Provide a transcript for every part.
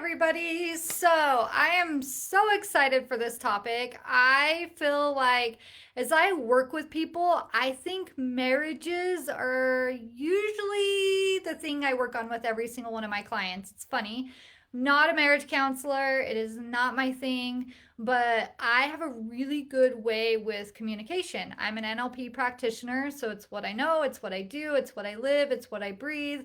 everybody. So, I am so excited for this topic. I feel like as I work with people, I think marriages are usually the thing I work on with every single one of my clients. It's funny. I'm not a marriage counselor, it is not my thing, but I have a really good way with communication. I'm an NLP practitioner, so it's what I know, it's what I do, it's what I live, it's what I breathe.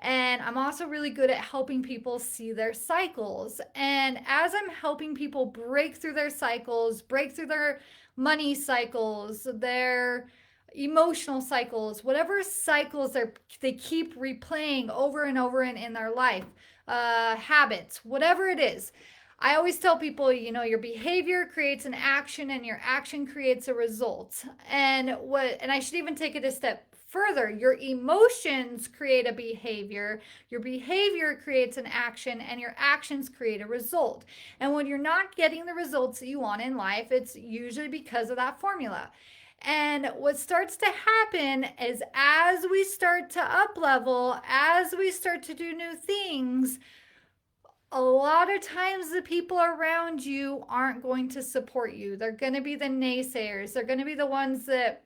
And I'm also really good at helping people see their cycles. And as I'm helping people break through their cycles, break through their money cycles, their emotional cycles, whatever cycles they keep replaying over and over in their life, habits, whatever it is. I always tell people, your behavior creates an action and your action creates a result. And I should even take it a step further. Your emotions create a behavior, your behavior creates an action, and your actions create a result. And when you're not getting the results that you want in life, it's usually because of that formula. And what starts to happen is as we start to up level, as we start to do new things, a lot of times the people around you aren't going to support you. They're going to be the naysayers. They're going to be the ones that,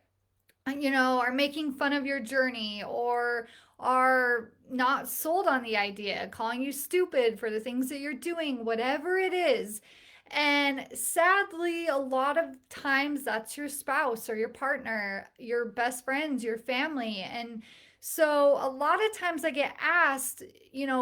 are making fun of your journey or are not sold on the idea, calling you stupid for the things that you're doing, whatever it is. And sadly, a lot of times that's your spouse or your partner, your best friends, your family. And so a lot of times I get asked,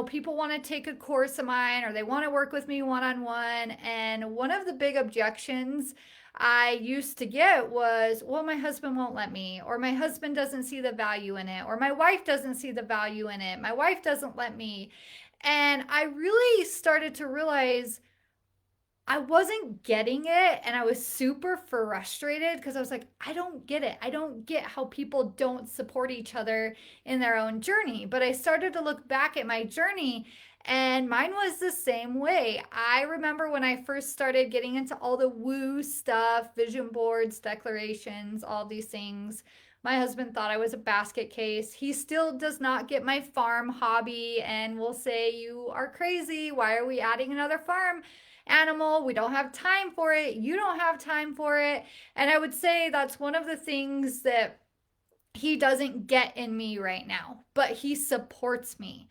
people want to take a course of mine or they want to work with me one on one. And one of the big objections I used to get was, well, my husband won't let me, or my husband doesn't see the value in it, or my wife doesn't see the value in it. My wife doesn't let me. And I really started to realize I wasn't getting it and I was super frustrated because I was like, I don't get it. I don't get how people don't support each other in their own journey. But I started to look back at my journey and mine was the same way. I remember when I first started getting into all the woo stuff, vision boards, declarations, all these things. My husband thought I was a basket case. He still does not get my farm hobby and will say, you are crazy. Why are we adding another farm animal? We don't have time for it. You don't have time for it. And I would say that's one of the things that he doesn't get in me right now, but he supports me.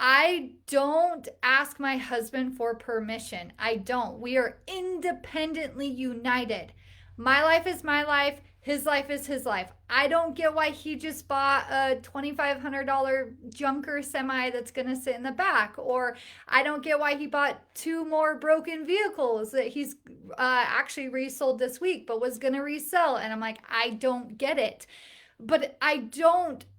I don't ask my husband for permission. I don't. We are independently united. My life is my life. His life is his life. I don't get why he just bought a $2,500 junker semi that's going to sit in the back. Or I don't get why he bought two more broken vehicles that he's actually resold this week but was going to resell. And I'm like, I don't get it. But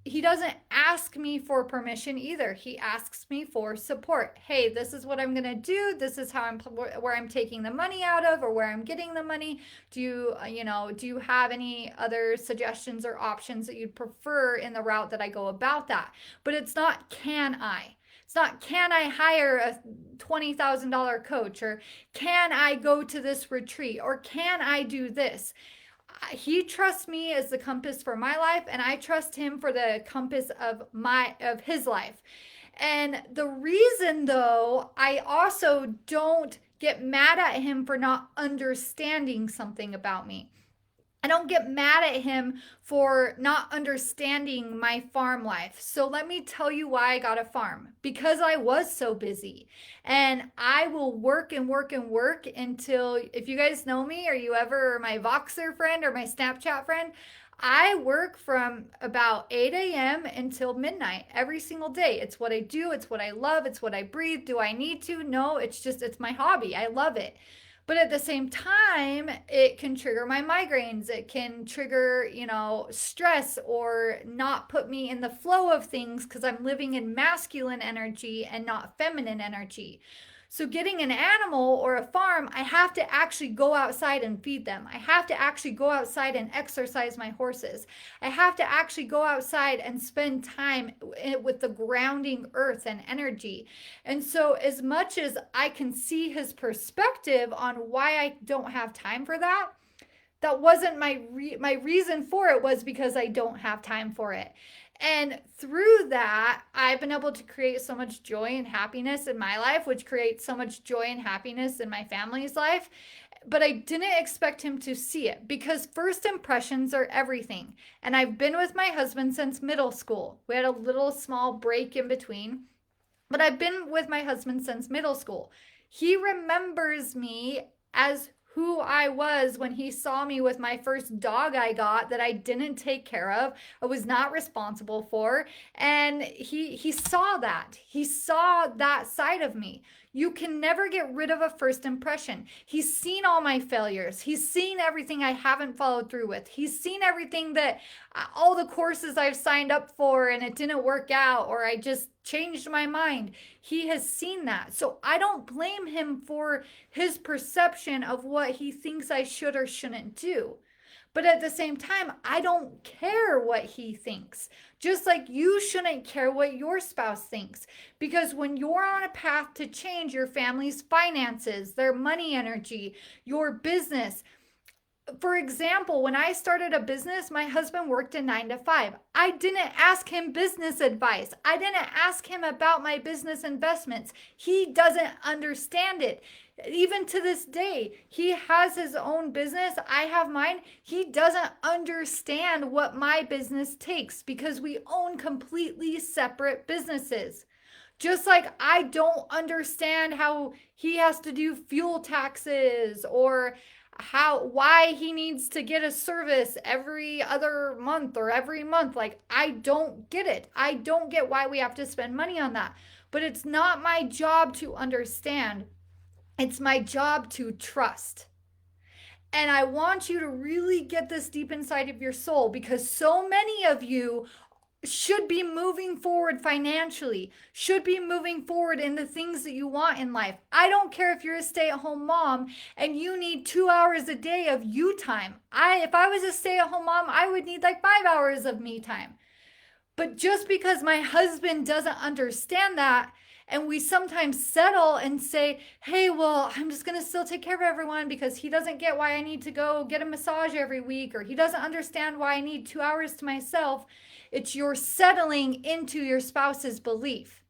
he doesn't ask me for permission either. He asks me for support. Hey, this is what I'm going to do. This is where I'm taking the money out of or where I'm getting the money. Do you have any other suggestions or options that you'd prefer in the route that I go about that? But it's not, can I? It's not, can I hire a $20,000 coach, or can I go to this retreat, or can I do this? He trusts me as the compass for my life, and I trust him for the compass of his life. And the reason, though, I also don't get mad at him for not understanding something about me. I don't get mad at him for not understanding my farm life. So let me tell you why I got a farm. Because I was so busy. And I will work and work and work until, if you guys know me or you ever are my Voxer friend or my Snapchat friend, I work from about 8 a.m. until midnight every single day. It's what I do. It's what I love. It's what I breathe. Do I need to? No, it's my hobby. I love it. But at the same time, it can trigger my migraines. It can trigger, stress or not put me in the flow of things because I'm living in masculine energy and not feminine energy. So getting an animal or a farm, I have to actually go outside and feed them. I have to actually go outside and exercise my horses. I have to actually go outside and spend time with the grounding earth and energy. And so as much as I can see his perspective on why I don't have time for that, that wasn't my reason for it was because I don't have time for it. And through that, I've been able to create so much joy and happiness in my life, which creates so much joy and happiness in my family's life. But I didn't expect him to see it because first impressions are everything. And I've been with my husband since middle school. We had a little small break in between, but I've been with my husband since middle school. He remembers me as who I was when he saw me with my first dog I got that I didn't take care of, I was not responsible for, and he saw that. He saw that side of me. You can never get rid of a first impression. He's seen all my failures. He's seen everything I haven't followed through with. He's seen everything that all the courses I've signed up for and it didn't work out, or I just changed my mind. He has seen that. So I don't blame him for his perception of what he thinks I should or shouldn't do. But at the same time, I don't care what he thinks. Just like you shouldn't care what your spouse thinks. Because when you're on a path to change your family's finances, their money energy, your business, for example, when I started a business, my husband worked a 9 to 5. I didn't ask him business advice. I didn't ask him about my business investments. He doesn't understand it. Even to this day, he has his own business. I have mine. He doesn't understand what my business takes because we own completely separate businesses. Just like I don't understand how he has to do fuel taxes or why he needs to get a service every other month or every month. Like, I don't get it. I don't get why we have to spend money on that. But it's not my job to understand. It's my job to trust. And I want you to really get this deep inside of your soul because so many of you should be moving forward financially, should be moving forward in the things that you want in life. I don't care if you're a stay-at-home mom and you need 2 hours a day of you time. If I was a stay-at-home mom, I would need like 5 hours of me time. But just because my husband doesn't understand that, and we sometimes settle and say, hey, well, I'm just going to still take care of everyone because he doesn't get why I need to go get a massage every week, or he doesn't understand why I need 2 hours to myself. It's you're settling into your spouse's belief.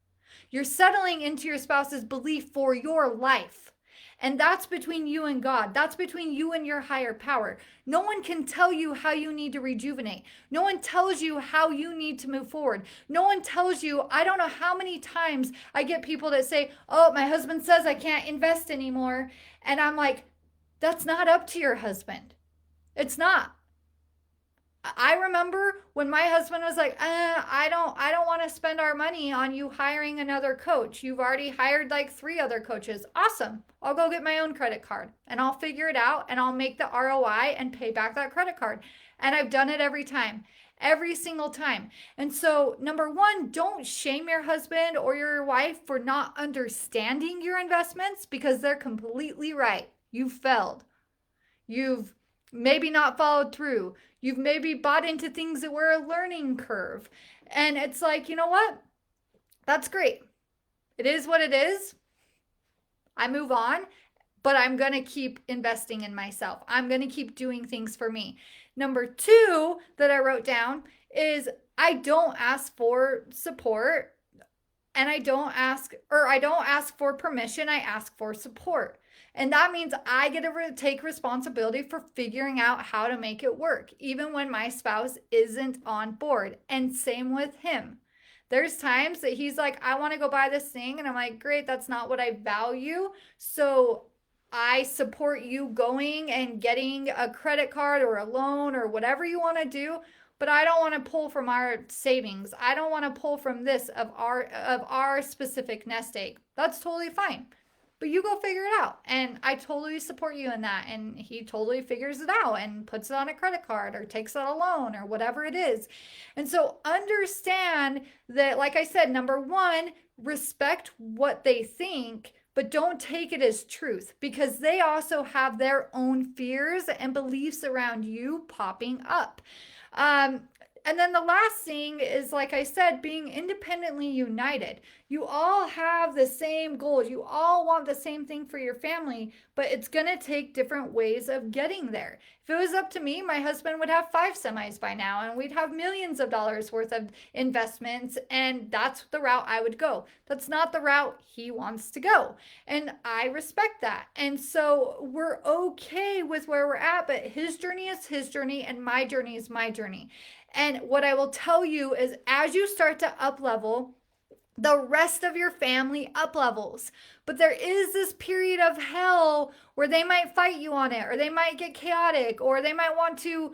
You're settling into your spouse's belief for your life. And that's between you and God. That's between you and your higher power. No one can tell you how you need to rejuvenate. No one tells you how you need to move forward. No one tells you, I don't know how many times I get people that say, oh, my husband says I can't invest anymore. And I'm like, that's not up to your husband. It's not. I remember when my husband was like, I don't want to spend our money on you hiring another coach. You've already hired like 3 other coaches. Awesome. I'll go get my own credit card and I'll figure it out and I'll make the ROI and pay back that credit card. And I've done it every time, every single time. And so, number one, don't shame your husband or your wife for not understanding your investments because they're completely right. You failed. You've maybe not followed through. You've maybe bought into things that were a learning curve. And it's like, you know what? That's great. It is what it is. I move on, but I'm going to keep investing in myself. I'm going to keep doing things for me. Number 2 that I wrote down is I don't ask for support and I don't ask for permission. I ask for support. And that means I get to take responsibility for figuring out how to make it work, even when my spouse isn't on board. And same with him. There's times that he's like, I want to go buy this thing. And I'm like, great, that's not what I value. So I support you going and getting a credit card or a loan or whatever you want to do. But I don't want to pull from our savings. I don't want to pull from this of our specific nest egg. That's totally fine. But you go figure it out. And I totally support you in that. And he totally figures it out and puts it on a credit card or takes out a loan or whatever it is. And so understand that, like I said, number 1, respect what they think, but don't take it as truth because they also have their own fears and beliefs around you popping up. And then the last thing is, like I said, being independently united. You all have the same goals. You all want the same thing for your family, but it's going to take different ways of getting there. If it was up to me, my husband would have 5 semis by now, and we'd have millions of dollars worth of investments, and that's the route I would go. That's not the route he wants to go. And I respect that. And so we're okay with where we're at, but his journey is his journey, and my journey is my journey. And what I will tell you is as you start to up level, the rest of your family up levels. But there is this period of hell where they might fight you on it, or they might get chaotic, or they might want to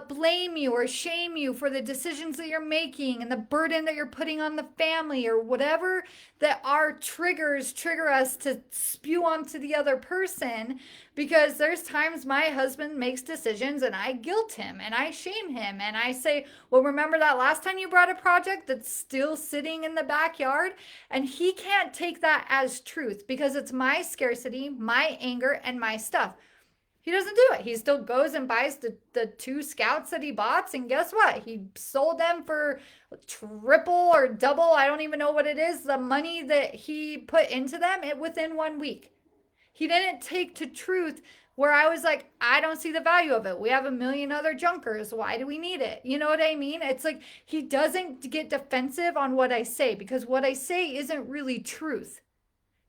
blame you or shame you for the decisions that you're making and the burden that you're putting on the family, or whatever that our triggers trigger us to spew onto the other person. Because there's times my husband makes decisions and I guilt him and I shame him and I say, well, remember that last time you brought a project that's still sitting in the backyard? And he can't take that as truth because it's my scarcity, my anger, and my stuff. He doesn't do it. He still goes and buys the 2 scouts that he bought. And guess what? He sold them for triple or double. I don't even know what it is. The money that he put into them within 1 week. He didn't take to truth where I was like, I don't see the value of it. We have a million other junkers. Why do we need it? You know what I mean? It's like he doesn't get defensive on what I say because what I say isn't really truth.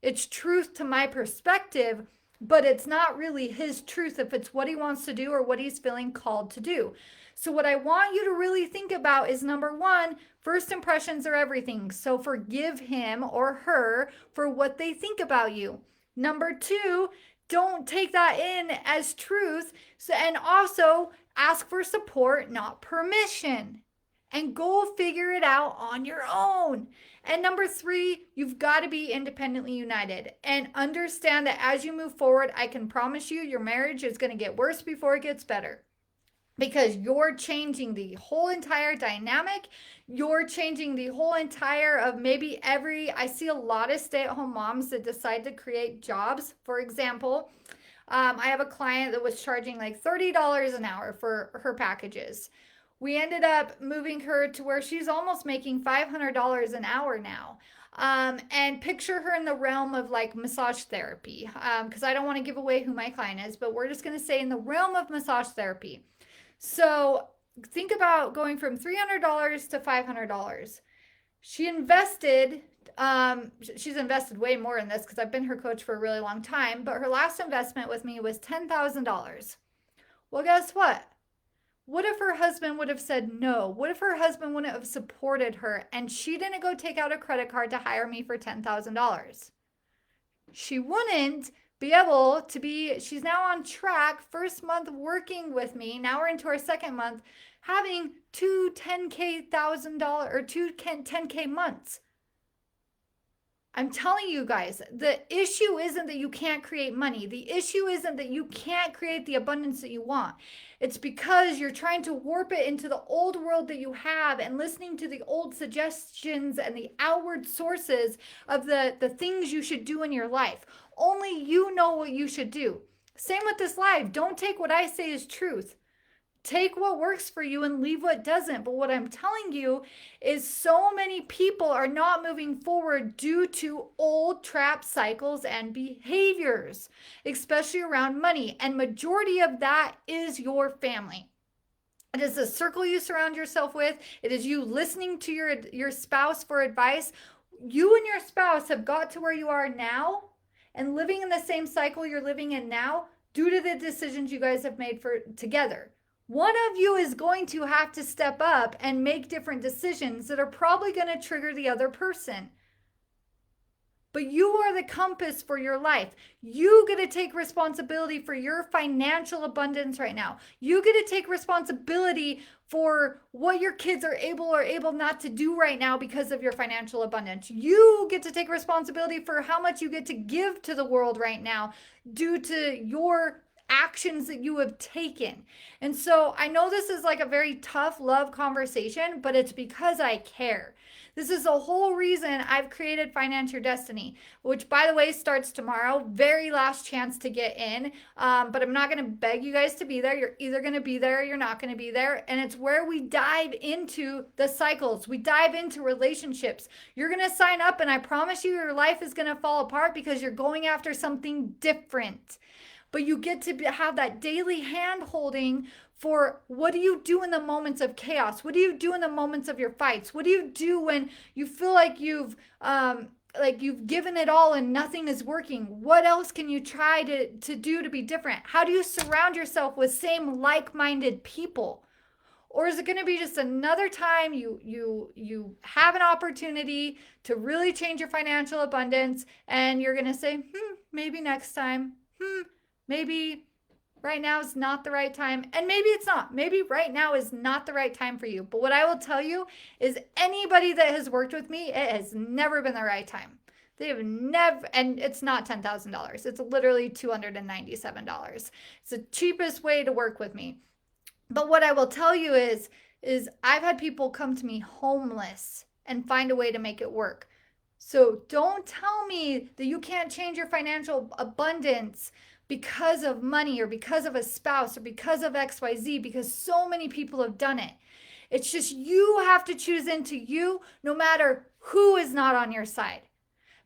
It's truth to my perspective, but it's not really his truth if it's what he wants to do or what he's feeling called to do. So, what I want you to really think about is number one, first impressions are everything. So, forgive him or her for what they think about you. Number two, don't take that in as truth. So, and also ask for support, not permission. And go figure it out on your own. And number three, you've got to be independently united and understand that as you move forward, I can promise you your marriage is going to get worse before it gets better because you're changing the whole entire dynamic. You're changing the whole entire of maybe I see a lot of stay-at-home moms that decide to create jobs. For example, I have a client that was charging like $30 an hour for her packages. We ended up moving her to where she's almost making $500 an hour now. And picture her in the realm of like massage therapy, because I don't want to give away who my client is, but we're just going to say in the realm of massage therapy. So think about going from $300 to $500. She's invested way more in this because I've been her coach for a really long time, but her last investment with me was $10,000. Well, guess what? What if her husband would have said no? What if her husband wouldn't have supported her and she didn't go take out a credit card to hire me for $10,000? She wouldn't be able to be, she's now on track, first month working with me. Now we're into our second month, having two $10K or two $10K months. I'm telling you guys, the issue isn't that you can't create money. The issue isn't that you can't create the abundance that you want. It's because you're trying to warp it into the old world that you have and listening to the old suggestions and the outward sources of the things you should do in your life. Only you know what you should do. Same with this live. Don't take what I say as truth. Take what works for you and leave what doesn't. But what I'm telling you is so many people are not moving forward due to old trap cycles and behaviors, especially around money. And majority of that is your family. It is the circle you surround yourself with. It is you listening to your spouse for advice. You and your spouse have got to where you are now and living in the same cycle you're living in now due to the decisions you guys have made for together. One of you is going to have to step up and make different decisions that are probably going to trigger the other person. But you are the compass for your life. You get to take responsibility for your financial abundance right now. You get to take responsibility for what your kids are able not to do right now because of your financial abundance. You get to take responsibility for how much you get to give to the world right now due to your actions that you have taken. And so I know this is like a very tough love conversation, but it's because I care. This is the whole reason I've created Finance Your Destiny, which, by the way, starts tomorrow. Very last chance to get in. But I'm not going to beg you guys to be there. You're either going to be there or you're not going to be there. And it's where we dive into the cycles, we dive into relationships. You're going to sign up, and I promise you, your life is going to fall apart because you're going after something different. But you get to have that daily hand holding for what do you do in the moments of chaos? What do you do in the moments of your fights? What do you do when you feel like you've given it all and nothing is working? What else can you try to do to be different? How do you surround yourself with same like-minded people? Or is it going to be just another time you have an opportunity to really change your financial abundance, and you're going to say, maybe next time, maybe right now is not the right time. And maybe it's not. Maybe right now is not the right time for you. But what I will tell you is, anybody that has worked with me, it has never been the right time. They have never, and it's not $10,000. It's literally $297. It's the cheapest way to work with me. But what I will tell you is I've had people come to me homeless and find a way to make it work. So don't tell me that you can't change your financial abundance because of money or because of a spouse or because of XYZ, because so many people have done it. It's just you have to choose into you, no matter who is not on your side.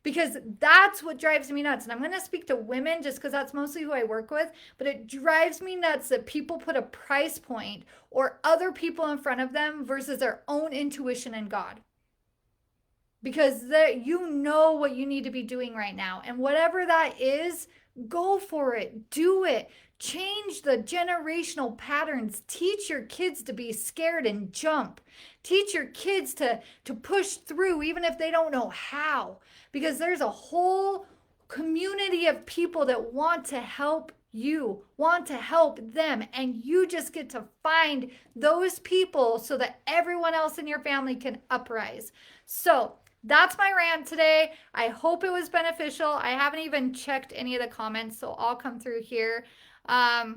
Because that's what drives me nuts. And I'm going to speak to women just because that's mostly who I work with. But it drives me nuts that people put a price point or other people in front of them versus their own intuition and God. Because you know what you need to be doing right now. And whatever that is, go for it. Do it. Change the generational patterns. Teach your kids to be scared and jump. Teach your kids to push through even if they don't know how. Because there's a whole community of people that want to help you, want to help them. And you just get to find those people so that everyone else in your family can uprise. So that's my rant today. I hope it was beneficial. I haven't even checked any of the comments, so I'll come through here. I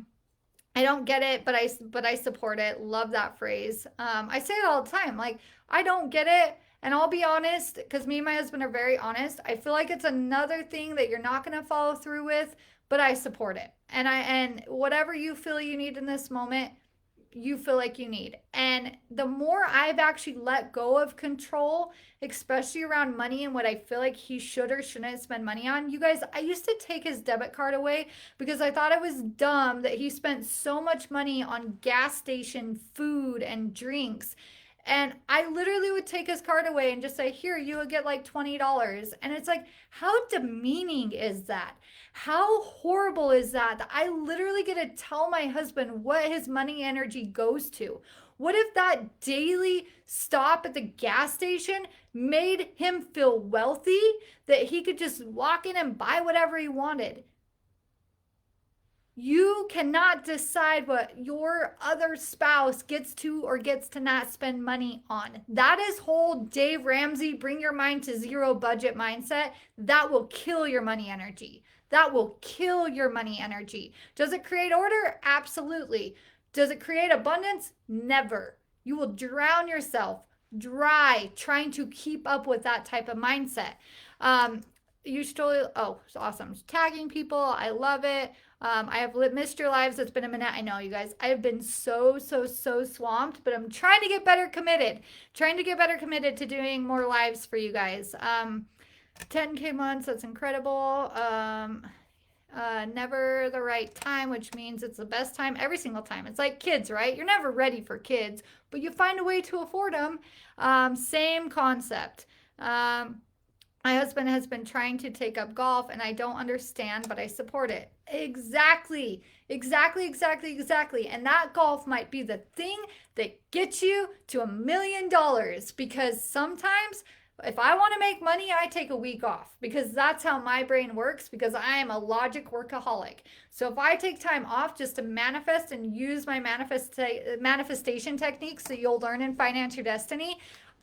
don't get it, but I support it. Love that phrase. I say it all the time. Like, I don't get it. And I'll be honest, because me and my husband are very honest. I feel like it's another thing that you're not going to follow through with, but I support it. And whatever you feel you need in this moment, you feel like you need. And the more I've actually let go of control, especially around money and what I feel like he should or shouldn't spend money on. You guys, I used to take his debit card away because I thought it was dumb that he spent so much money on gas station food and drinks. And I literally would take his card away and just say, here, you would get like $20. And it's like, how demeaning is that? How horrible is that? That I literally get to tell my husband what his money energy goes to. What if that daily stop at the gas station made him feel wealthy, that he could just walk in and buy whatever he wanted? You cannot decide what your other spouse gets to or gets to not spend money on. That is whole Dave Ramsey, bring your mind to zero budget mindset. That will kill your money energy. That will kill your money energy. Does it create order? Absolutely. Does it create abundance? Never. You will drown yourself dry trying to keep up with that type of mindset. You should totally, oh, it's awesome. Tagging people, I love it. I have missed your lives. It's been a minute. I know, you guys. I have been so swamped, but I'm trying to get better committed. Trying to get better committed to doing more lives for you guys. 10K months, that's incredible. Never the right time, which means it's the best time every single time. It's like kids, right? You're never ready for kids, but you find a way to afford them. Same concept. My husband has been trying to take up golf, and I don't understand, but I support it. Exactly. And that golf might be the thing that gets you to $1 million, because sometimes if I want to make money, I take a week off, because that's how my brain works, because I am a logic workaholic. So if I take time off just to manifest and use my manifestation techniques that you'll learn in Finance Your Destiny,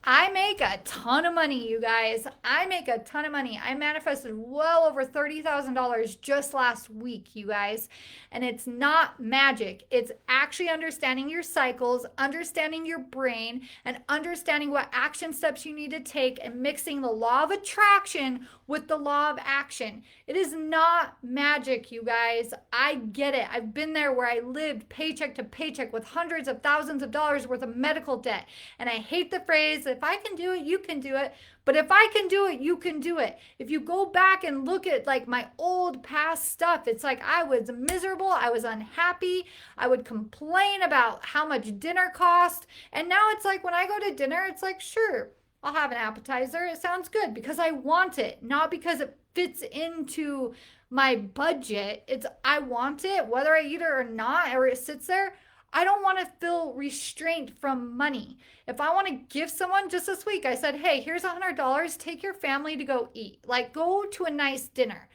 I make a ton of money, you guys. I make a ton of money. I manifested well over $30,000 just last week, you guys. And it's not magic. It's actually understanding your cycles, understanding your brain, and understanding what action steps you need to take and mixing the law of attraction with the law of action. It is not magic, you guys. I get it. I've been there where I lived paycheck to paycheck with hundreds of thousands of dollars worth of medical debt. And I hate the phrase, if I can do it, you can do it. But if I can do it, you can do it. If you go back and look at like my old past stuff, it's like I was miserable, I was unhappy, I would complain about how much dinner cost. And now it's like when I go to dinner, it's like, sure, I'll have an appetizer. It sounds good because I want it, not because it fits into my budget. It's I want it, whether I eat it or not, or it sits there. I don't want to feel restraint from money. If I want to give someone, just this week, I said, hey, here's $100. Take your family to go eat. Like, go to a nice dinner.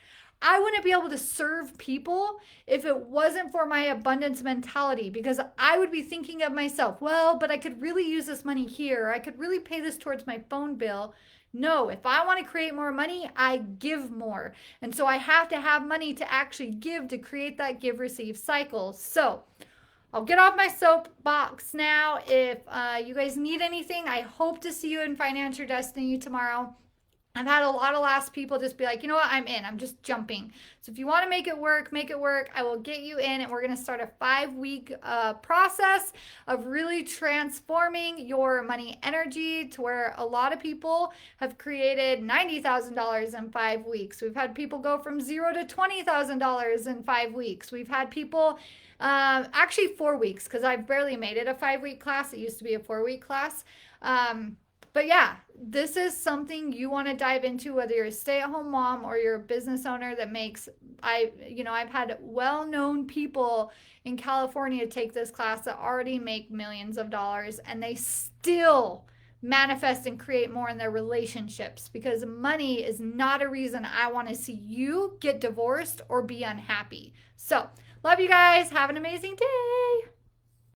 I wouldn't be able to serve people if it wasn't for my abundance mentality because I would be thinking of myself, well, but I could really use this money here. I could really pay this towards my phone bill. No, if I want to create more money, I give more. And so I have to have money to actually give to create that give receive cycle. So, I'll get off my soapbox now. If you guys need anything, I hope to see you in Financial Destiny tomorrow. I've had a lot of last people just be like, you know what, I'm in. I'm just jumping. So if you want to make it work, make it work. I will get you in, and we're going to start a 5-week process of really transforming your money energy to where a lot of people have created $90,000 in 5 weeks. We've had people go from zero to $20,000 in 5 weeks. We've had people actually 4 weeks because I've barely made it a 5-week class. It used to be a 4-week class. But yeah, this is something you want to dive into, whether you're a stay-at-home mom or you're a business owner that makes, I've had well-known people in California take this class that already make millions of dollars and they still manifest and create more in their relationships because money is not a reason I want to see you get divorced or be unhappy. So, love you guys. Have an amazing day.